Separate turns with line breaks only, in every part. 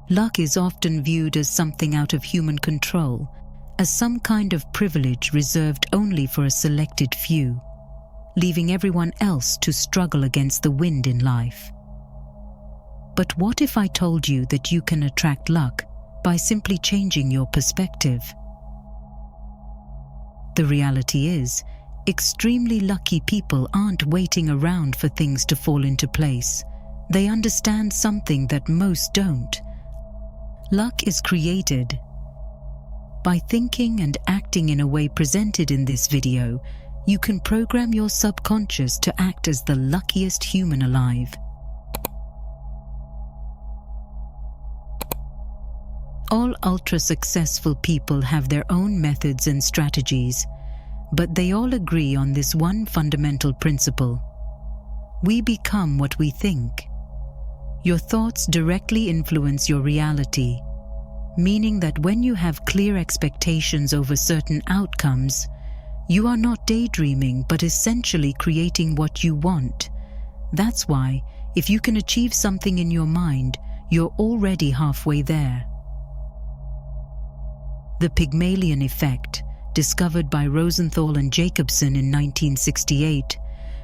Luck is often viewed as something out of human control, as some kind of privilege reserved only for a selected few, leaving everyone else to struggle against the wind in life. But what if I told you that you can attract luck by simply changing your perspective? The reality is, extremely lucky people aren't waiting around for things to fall into place. They understand something that most don't. Luck is created. By thinking and acting in a way presented in this video, you can program your subconscious to act as the luckiest human alive. All ultra-successful people have their own methods and strategies, but they all agree on this one fundamental principle. We become what we think. Your thoughts directly influence your reality, meaning that when you have clear expectations over certain outcomes, you are not daydreaming but essentially creating what you want. That's why, if you can achieve something in your mind, you're already halfway there. The Pygmalion effect, discovered by Rosenthal and Jacobson in 1968,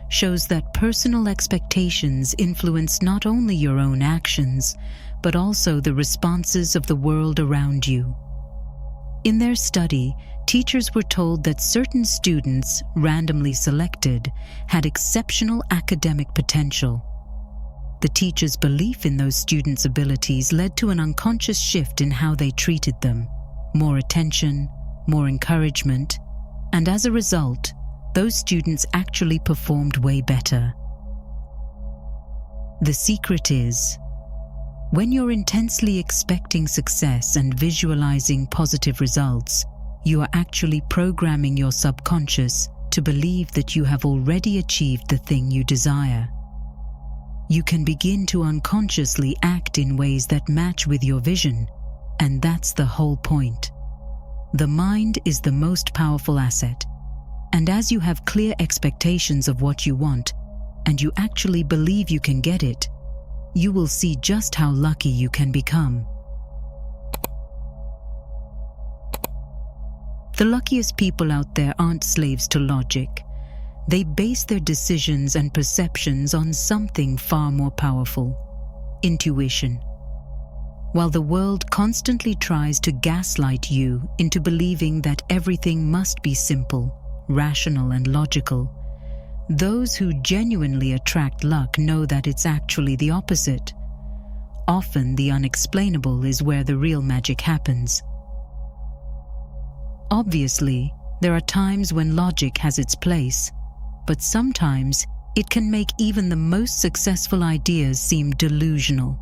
shows that personal expectations influence not only your own actions, but also the responses of the world around you. In their study, teachers were told that certain students, randomly selected, had exceptional academic potential. The teacher's belief in those students' abilities led to an unconscious shift in how they treated them. More attention, more encouragement, and as a result, those students actually performed way better. The secret is, when you're intensely expecting success and visualizing positive results, you are actually programming your subconscious to believe that you have already achieved the thing you desire. You can begin to unconsciously act in ways that match with your vision, and that's the whole point. The mind is the most powerful asset, and as you have clear expectations of what you want, and you actually believe you can get it, you will see just how lucky you can become. The luckiest people out there aren't slaves to logic. They base their decisions and perceptions on something far more powerful: intuition. While the world constantly tries to gaslight you into believing that everything must be simple, rational, and logical, those who genuinely attract luck know that it's actually the opposite. Often the unexplainable is where the real magic happens. Obviously, there are times when logic has its place, but sometimes it can make even the most successful ideas seem delusional.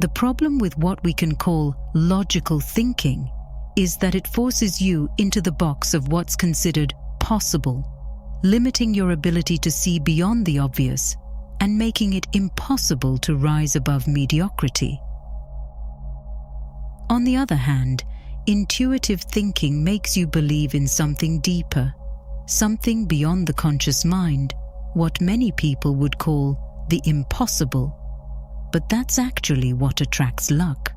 The problem with what we can call logical thinking is that it forces you into the box of what's considered possible, limiting your ability to see beyond the obvious and making it impossible to rise above mediocrity. On the other hand, intuitive thinking makes you believe in something deeper, something beyond the conscious mind, what many people would call the impossible. But that's actually what attracts luck.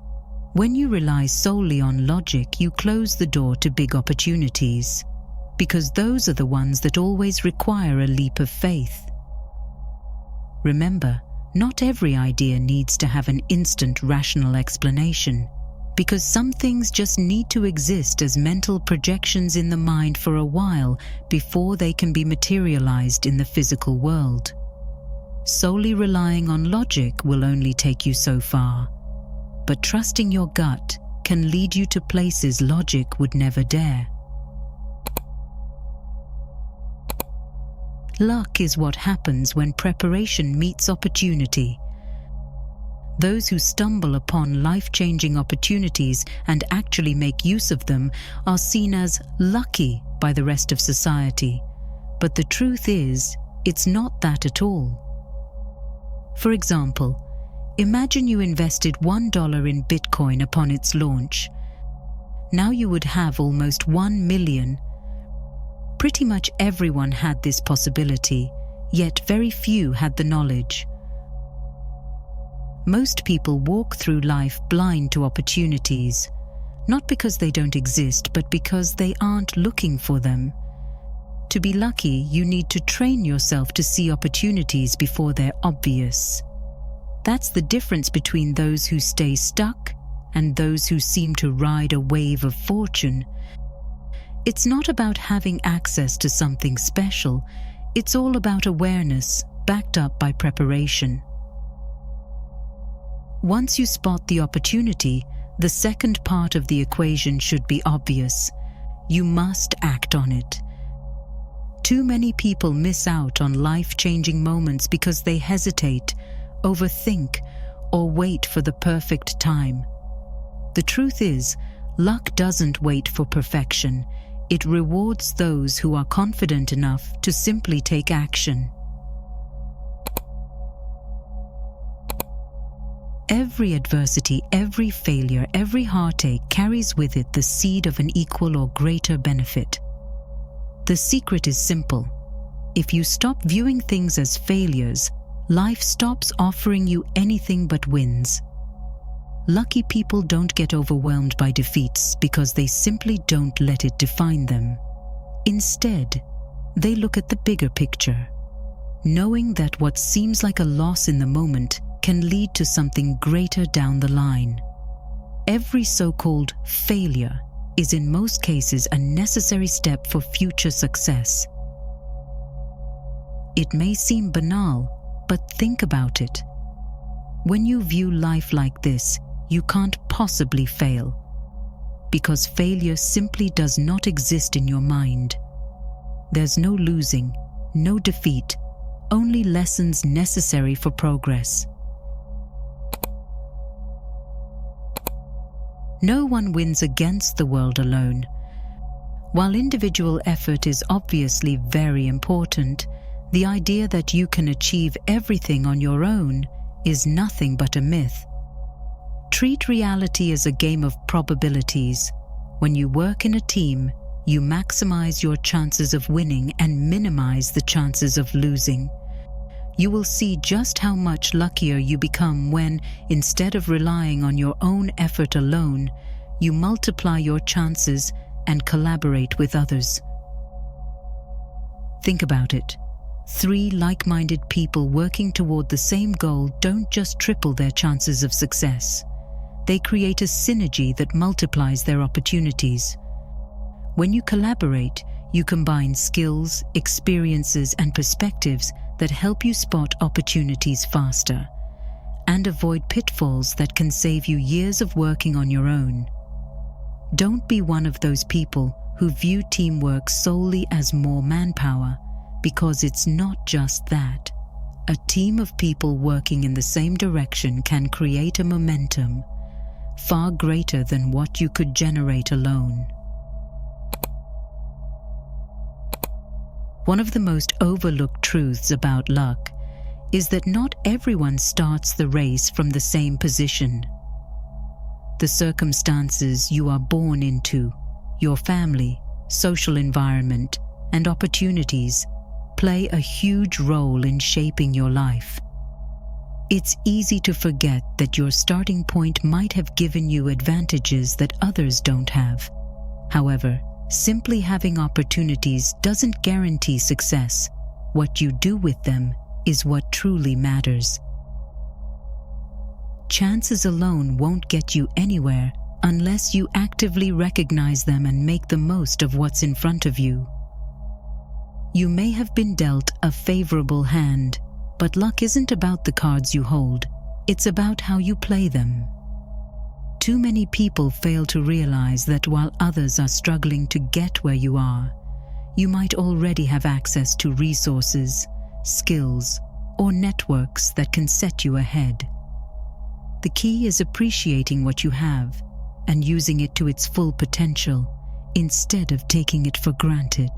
When you rely solely on logic, you close the door to big opportunities, because those are the ones that always require a leap of faith. Remember, not every idea needs to have an instant rational explanation, because some things just need to exist as mental projections in the mind for a while before they can be materialized in the physical world. Solely relying on logic will only take you so far, but trusting your gut can lead you to places logic would never dare. Luck is what happens when preparation meets opportunity. Those who stumble upon life-changing opportunities and actually make use of them are seen as lucky by the rest of society. But the truth is, it's not that at all. For example, imagine you invested $1 in Bitcoin upon its launch. Now you would have almost 1 million. Pretty much everyone had this possibility, yet very few had the knowledge. Most people walk through life blind to opportunities, not because they don't exist, but because they aren't looking for them. To be lucky, you need to train yourself to see opportunities before they're obvious. That's the difference between those who stay stuck and those who seem to ride a wave of fortune. It's not about having access to something special. It's all about awareness, backed up by preparation. Once you spot the opportunity, the second part of the equation should be obvious. You must act on it. Too many people miss out on life-changing moments because they hesitate, overthink, or wait for the perfect time. The truth is, luck doesn't wait for perfection. It rewards those who are confident enough to simply take action. Every adversity, every failure, every heartache carries with it the seed of an equal or greater benefit. The secret is simple. If you stop viewing things as failures, life stops offering you anything but wins. Lucky people don't get overwhelmed by defeats because they simply don't let it define them. Instead, they look at the bigger picture, knowing that what seems like a loss in the moment can lead to something greater down the line. Every so-called failure is in most cases a necessary step for future success. It may seem banal, but think about it. When you view life like this, you can't possibly fail, because failure simply does not exist in your mind. There's no losing, no defeat, only lessons necessary for progress. No one wins against the world alone. While individual effort is obviously very important, the idea that you can achieve everything on your own is nothing but a myth. Treat reality as a game of probabilities. When you work in a team, you maximize your chances of winning and minimize the chances of losing. You will see just how much luckier you become when, instead of relying on your own effort alone, you multiply your chances and collaborate with others. Think about it. 3 like-minded people working toward the same goal don't just triple their chances of success. They create a synergy that multiplies their opportunities. When you collaborate, you combine skills, experiences, and perspectives that help you spot opportunities faster and avoid pitfalls that can save you years of working on your own. Don't be one of those people who view teamwork solely as more manpower, because it's not just that. A team of people working in the same direction can create a momentum far greater than what you could generate alone. One of the most overlooked truths about luck is that not everyone starts the race from the same position. The circumstances you are born into, your family, social environment, and opportunities play a huge role in shaping your life. It's easy to forget that your starting point might have given you advantages that others don't have. However, simply having opportunities doesn't guarantee success. What you do with them is what truly matters. Chances alone won't get you anywhere unless you actively recognize them and make the most of what's in front of you. You may have been dealt a favorable hand, but luck isn't about the cards you hold. It's about how you play them. Too many people fail to realize that while others are struggling to get where you are, you might already have access to resources, skills, or networks that can set you ahead. The key is appreciating what you have and using it to its full potential instead of taking it for granted.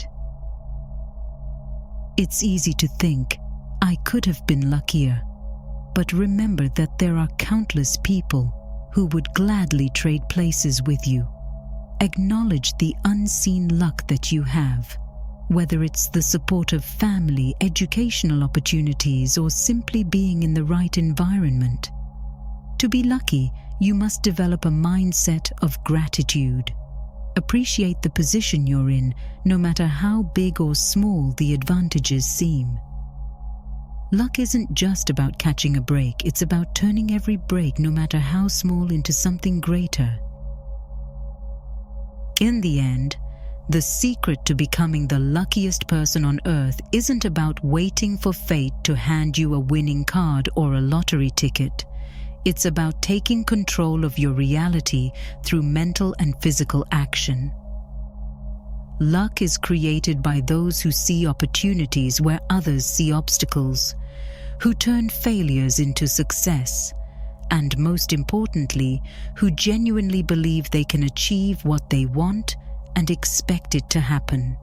It's easy to think, I could have been luckier, but remember that there are countless people who would gladly trade places with you. Acknowledge the unseen luck that you have, whether it's the support of family, educational opportunities, or simply being in the right environment. To be lucky, you must develop a mindset of gratitude. Appreciate the position you're in, no matter how big or small the advantages seem. Luck isn't just about catching a break, it's about turning every break, no matter how small, into something greater. In the end, the secret to becoming the luckiest person on earth isn't about waiting for fate to hand you a winning card or a lottery ticket. It's about taking control of your reality through mental and physical action. Luck is created by those who see opportunities where others see obstacles, who turn failures into success, and most importantly, who genuinely believe they can achieve what they want and expect it to happen.